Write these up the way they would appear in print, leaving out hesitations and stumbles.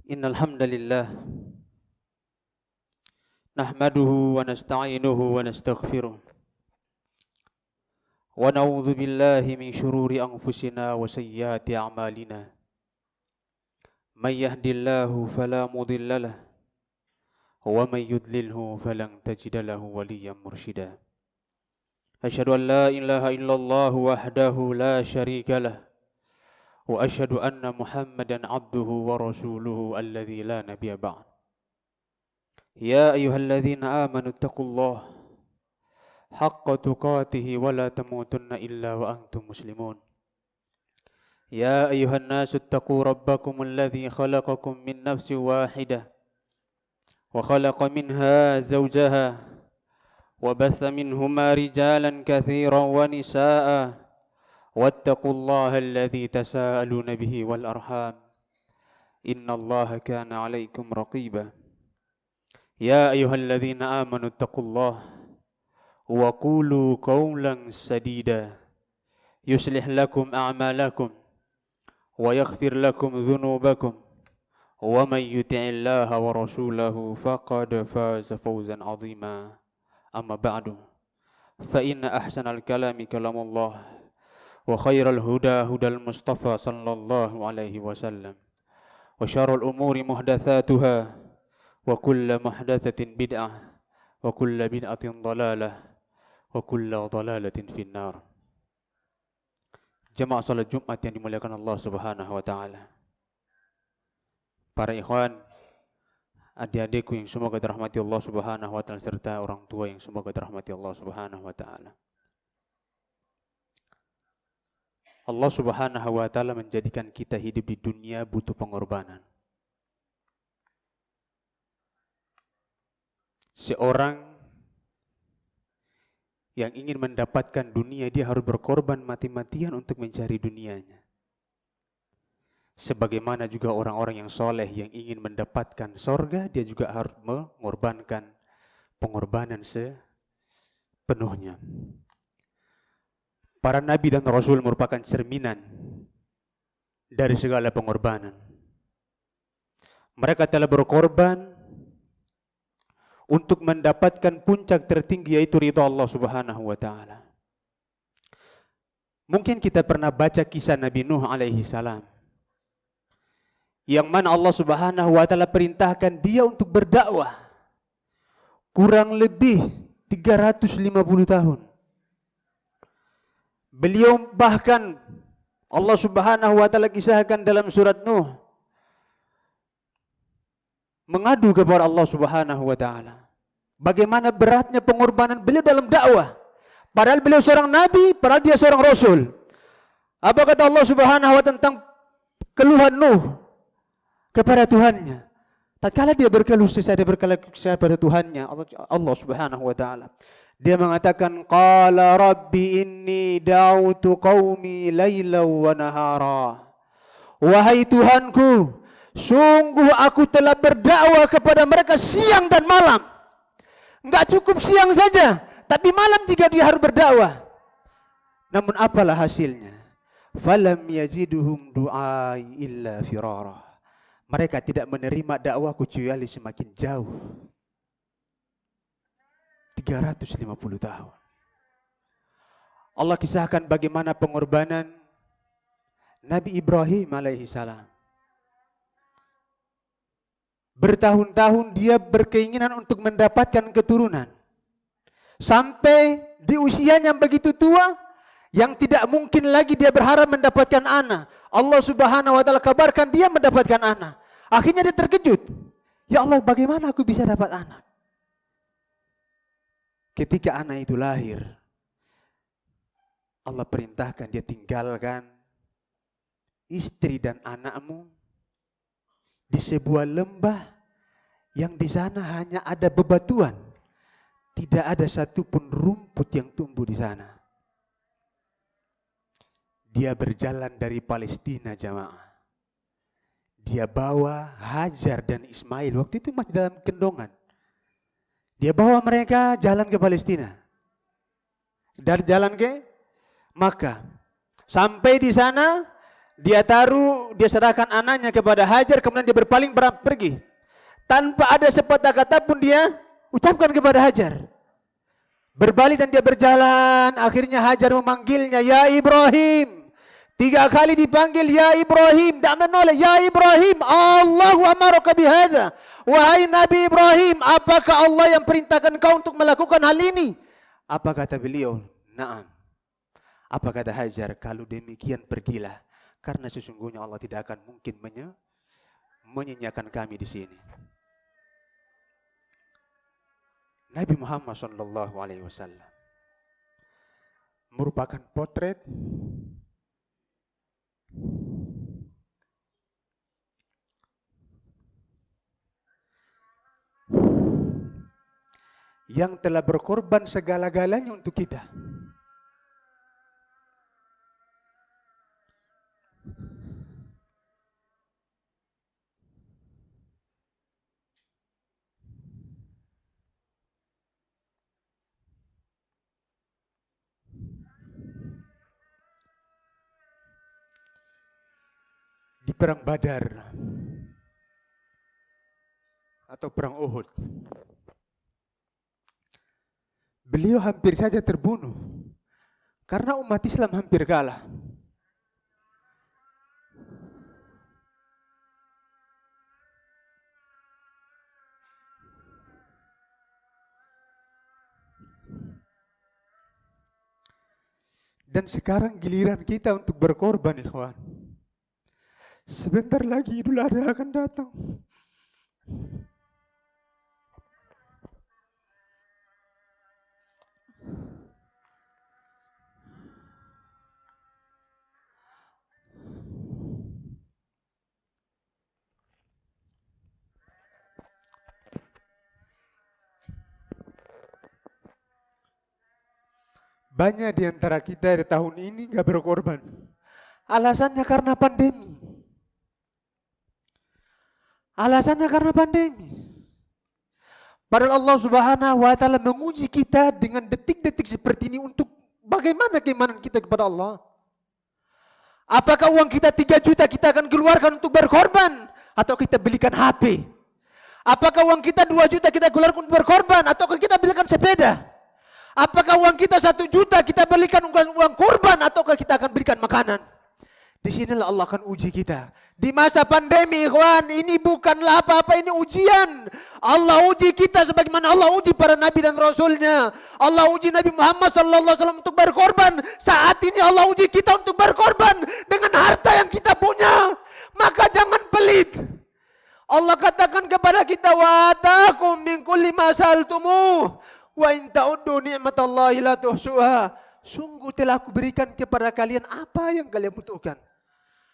Innal hamdalillah nahmaduhu wa nasta'inuhu wa nastaghfiruh wa na'udzu billahi min shururi anfusina wa sayyiati a'malina. May yahdihillahu fala mudilla lahu wa may yudlilhu falan tajida lahu waliyyan mursyida. Asyhadu an la ilaha illallah wahdahu la syarika lah wa asyhadu anna Muhammadan abduhu wa rasuluhu alladzi la nabiyya ba'd. Ya ayyuhalladzina amanu taqullaha haqqa tuqatih wa la tamutunna illa wa antum muslimun. Ya ayyuhan nasu taqu rabbakumul ladzi khalaqakum min nafsin wahidah wa khalaqa minha zawjaha wa batha minhuma rijalan katsiran wa nisaa'a wattaqullaha alladzi tasaaluna bihi wal arham innallaha kana 'alaikum raqiba. Ya ayyuhalladzina amanu taqullaha wa qulu qawlan sadida yuslih lakum a'malakum wa yaghfir lakum dhunubakum wa may yuti'illaha wa rasulahu faqad faza fawzan 'azima. Amma ba'du, fa inna ahsanal kalami kalamullah wa khairal huda hudal mustafa sallallahu alaihi wasallam wa syarrul umuri muhdatsatuha wa kullu muhdatsatin bid'ah wa kullu bid'atin dhalalah wa kullu dhalalatin finnar. Jemaah salat Jumat yang dimuliakan Allah Subhanahu wa taala. Para ikhwan, adik-adikku yang semoga dirahmati Allah Subhanahu wa taala serta orang tua yang semoga dirahmati Allah Subhanahu wa taala. Allah Subhanahu wa taala menjadikan kita hidup di dunia butuh pengorbanan. Seorang yang ingin mendapatkan dunia, dia harus berkorban mati-matian untuk mencari dunianya. Sebagaimana juga orang-orang yang soleh yang ingin mendapatkan sorga, dia juga harus mengorbankan pengorbanan sepenuhnya. Para nabi dan rasul merupakan cerminan dari segala pengorbanan. Mereka telah berkorban untuk mendapatkan puncak tertinggi, yaitu ridha Allah Subhanahu wa taala. Mungkin kita pernah baca kisah Nabi Nuh alaihi salam, yang mana Allah Subhanahu wa taala perintahkan dia untuk berdakwah kurang lebih 350 tahun. Beliau bahkan Allah Subhanahu wa taala kisahkan dalam surat Nuh mengadu kepada Allah Subhanahu wa taala bagaimana beratnya pengorbanan beliau dalam dakwah. Padahal beliau seorang nabi, padahal dia seorang rasul. Apa kata Allah Subhanahu wa taala tentang keluhan Nuh kepada Tuhannya? Tatkala dia berkeluh kesah, dia berkeluh kesah pada Tuhannya, Allah Subhanahu wa taala, dia mengatakan, qala rabbi inni da'utu qaumi lailan wa nahara. Wahai Tuhanku, sungguh aku telah berdakwah kepada mereka siang dan malam. Enggak cukup siang saja, tapi malam juga dia harus berdakwah. Namun apalah hasilnya? Falam yaziduhum du'ai illa firara. Mereka tidak menerima dakwahku kecuali semakin jauh. 350 tahun. Allah kisahkan bagaimana pengorbanan Nabi Ibrahim alaihi salam. Bertahun-tahun dia berkeinginan untuk mendapatkan keturunan. Sampai di usianya yang begitu tua, yang tidak mungkin lagi dia berharap mendapatkan anak. Allah Subhanahu wa taala kabarkan dia mendapatkan anak. Akhirnya dia terkejut. Ya Allah, bagaimana aku bisa dapat anak? Ketika anak itu lahir, Allah perintahkan dia tinggalkan istri dan anakmu di sebuah lembah yang di sana hanya ada bebatuan, tidak ada satupun rumput yang tumbuh di sana. Dia berjalan dari Palestina, jamaah. Dia bawa Hajar dan Ismail, waktu itu masih dalam kendongan. Dia bawa mereka jalan ke Palestina. Dari jalan ke Makkah. Sampai di sana Dia serahkan anaknya kepada Hajar, kemudian dia berpaling pergi. Tanpa ada sepatah kata pun dia ucapkan kepada Hajar. Berbalik dan dia berjalan, akhirnya Hajar memanggilnya, ya Ibrahim. 3 kali dipanggil, ya Ibrahim, tidak menoleh, ya Ibrahim, Allahu amaraka bihadza. Wahai Nabi Ibrahim, apakah Allah yang perintahkan kau untuk melakukan hal ini? Apa kata beliau? Naam. Apa kata Hajar? Kalau demikian pergilah, karena sesungguhnya Allah tidak akan mungkin menyanyiakan kami di sini. Nabi Muhammad SAW merupakan potret yang telah berkorban segala-galanya untuk kita. Di perang Badar atau perang Uhud, beliau hampir saja terbunuh karena umat Islam hampir kalah. Dan sekarang giliran kita untuk berkorban, ikhwan. Sebentar lagi Idul Adha akan datang. Banyak di antara kita di tahun ini gak berkorban. Alasannya karena pandemi. Alasannya karena pandemi. Padahal Allah Subhanahu wa taala menguji kita dengan detik-detik seperti ini untuk bagaimana keimanan kita kepada Allah. Apakah uang kita 3 juta kita akan keluarkan untuk berkorban atau kita belikan HP? Apakah uang kita 2 juta kita keluarkan untuk berkorban atau kita belikan sepeda? Apakah uang kita 1 juta kita belikan uang kurban atau kita akan belikan makanan? Di sinilah Allah akan uji kita. Di masa pandemi, ikhwan, ini bukanlah apa-apa, ini ujian. Allah uji kita sebagaimana Allah uji para nabi dan rasulnya. Allah uji Nabi Muhammad SAW untuk berkorban. Saat ini Allah uji kita untuk berkorban dengan harta yang kita punya. Maka jangan pelit. Allah katakan kepada kita, wa atakum min kulli ma sa'altumuh wa in ta'uddu ni'matallahi la tuhsuha. Sungguh telah aku berikan kepada kalian apa yang kalian butuhkan.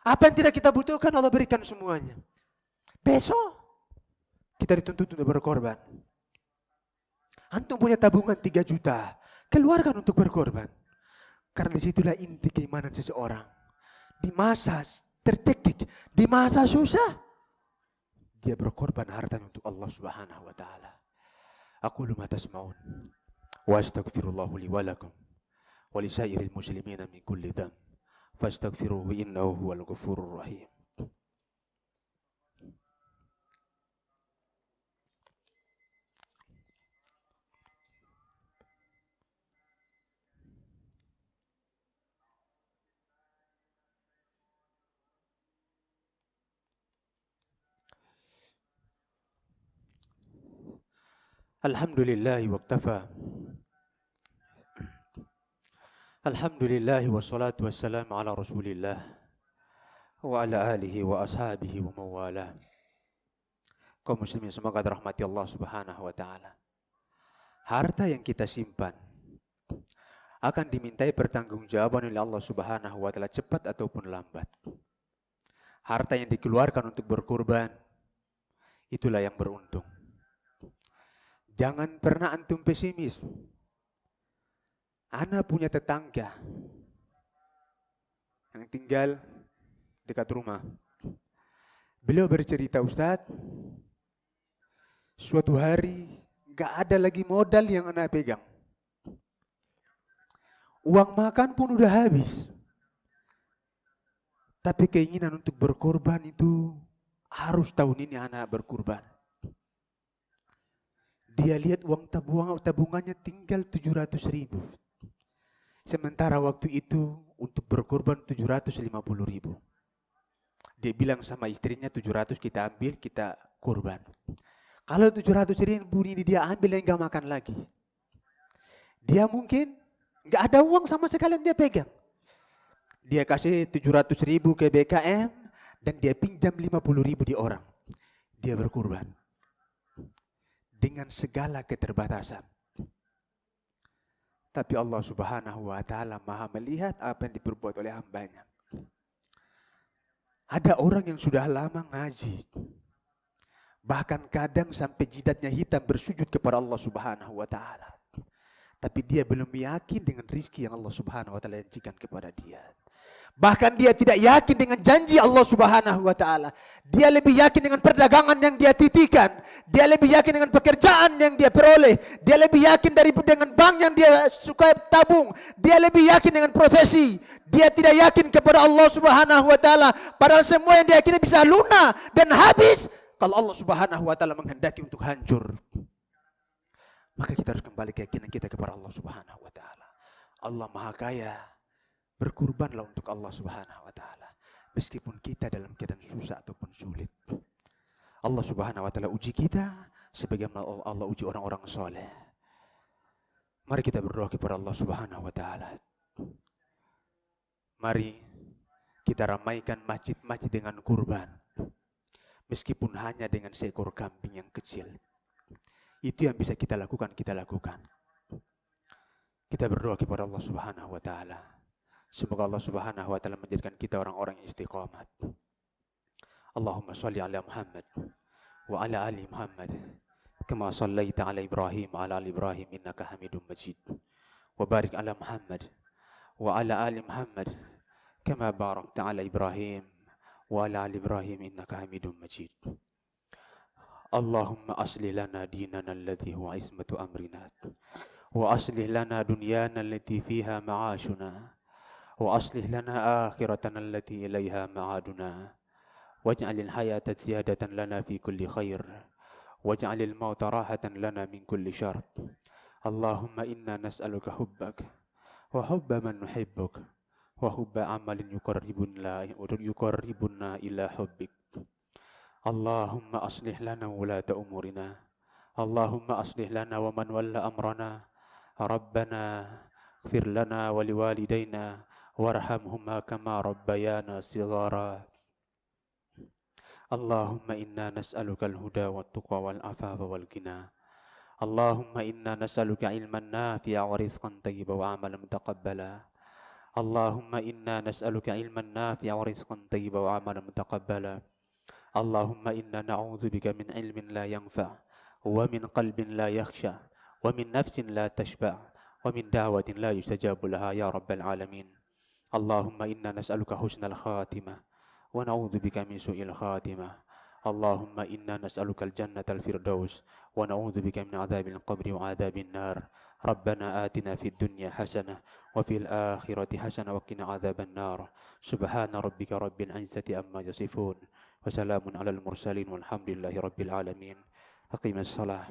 Apa yang tidak kita butuhkan Allah berikan semuanya. Besok kita dituntut untuk berkorban. Antum punya tabungan 3 juta, keluarkan untuk berkorban. Karena disitulah inti keimanan seseorang. Di masa tercekik, di masa susah, dia berkorban hartanya untuk Allah Subhanahu wa taala. Aqulu ma tasma'un wa astaghfirullahu li wa lakum wa li sairil muslimina min kulli dhanb. Fastaghfiruhu innahu huwal ghafurur rahim. Alhamdulillahi waqtafa. Alhamdulillahi wassalatu wassalamu ala rasulillah wa ala alihi wa ashabihi wa mawala. Kaum muslimin semoga dirahmati Allah Subhanahu wa taala. Harta yang kita simpan akan dimintai pertanggungjawaban oleh Allah Subhanahu wa taala cepat ataupun lambat. Harta yang dikeluarkan untuk berkorban itulah yang beruntung. Jangan pernah antum pesimis. Ana punya tetangga yang tinggal dekat rumah. Beliau bercerita, Ustadz, suatu hari gak ada lagi modal yang ana pegang. Uang makan pun udah habis. Tapi keinginan untuk berkorban itu harus tahun ini anak berkorban. Dia lihat uang tabungannya tinggal 700.000. Sementara waktu itu untuk berkorban 750.000. Dia bilang sama istrinya 700 kita ambil, kita korban. Kalau 700.000 ini dia ambil dan gak makan lagi. Dia mungkin gak ada uang sama sekali yang dia pegang. Dia kasih 700.000 ke BKM dan dia pinjam 50.000 di orang. Dia berkorban. Dengan segala keterbatasan. Tapi Allah Subhanahu wa Ta'ala Maha melihat apa yang diperbuat oleh hambanya. Ada orang yang sudah lama ngaji. Bahkan kadang sampai jidatnya hitam bersujud kepada Allah Subhanahu wa Ta'ala. Tapi dia belum yakin dengan rizki yang Allah Subhanahu wa Ta'ala janjikan kepada dia. Bahkan dia tidak yakin dengan janji Allah Subhanahu wa Ta'ala. Dia lebih yakin dengan perdagangan yang dia titikan. Dia lebih yakin dengan pekerjaan yang dia peroleh. Dia lebih yakin dengan bank yang dia suka tabung. Dia lebih yakin dengan profesi. Dia tidak yakin kepada Allah Subhanahu wa Ta'ala. Padahal semua yang dia yakini bisa lunak dan habis kalau Allah Subhanahu wa Ta'ala menghendaki untuk hancur. Maka kita harus kembali keyakinan kita kepada Allah Subhanahu wa Ta'ala. Allah Maha Kaya. Berkurbanlah untuk Allah Subhanahu wa Ta'ala. Meskipun kita dalam keadaan susah ataupun sulit. Allah Subhanahu wa Ta'ala uji kita sebagaimana Allah uji orang-orang soleh. Mari kita berdoa kepada Allah Subhanahu wa Ta'ala. Mari kita ramaikan masjid-masjid dengan kurban. Meskipun hanya dengan seekor kambing yang kecil. Itu yang bisa kita lakukan, kita lakukan. Kita berdoa kepada Allah Subhanahu wa Ta'ala. Semoga Allah Subhanahu wa Ta'ala menjadikan kita orang-orang yang istiqamah. Allahumma shalli ala Muhammad wa ala ali Muhammad kama shallaita ala Ibrahim wa ala ali Ibrahim innaka Hamidum Majid. Wa barik ala Muhammad wa ala ali Muhammad kama barakta ala Ibrahim wa ala ali Ibrahim innaka Hamidum Majid. Allahumma aslih lana dinana alladhi huwa ismatu amrina wa aslih lana dunyana allati fiha ma'ashuna وأصلح لنا آخرتنا التي إليها معادنا واجعل الحياة زيادة لنا في كل خير واجعل الموت راحة لنا من كل شر اللهم إنا نسألك حبك وحب من نحبك وحب عمل يقربنا إلى حبك اللهم أصلح لنا ولاة أمورنا اللهم أصلح لنا ومن ولى أمرنا ربنا اغفر لنا ولوالدينا وارحمهما كما ربيانا صغارا اللهم إنا نسألك الهدى والتقى والعفاف والغنى اللهم إنا نسألك علما نافعا ورزقا طيبا وعملا متقبلا اللهم إنا نسألك علما نافعا ورزقا طيبا وعملا متقبلا اللهم إنا نعوذ بك من علم لا ينفع ومن قلب لا يخشع ومن نفس لا تشبع ومن دعوة لا يستجاب لها يا رب العالمين اللهم إنا نسألك حسن الخاتمة ونعوذ بك من سوء الخاتمة اللهم إنا نسألك الجنة الفردوس ونعوذ بك من عذاب القبر وعذاب النار ربنا آتنا في الدنيا حسنة وفي الآخرة حسنة وقنا عذاب النار سبحان ربك رب العزة عما يصفون وسلام على المرسلين والحمد لله رب العالمين أقيم الصلاة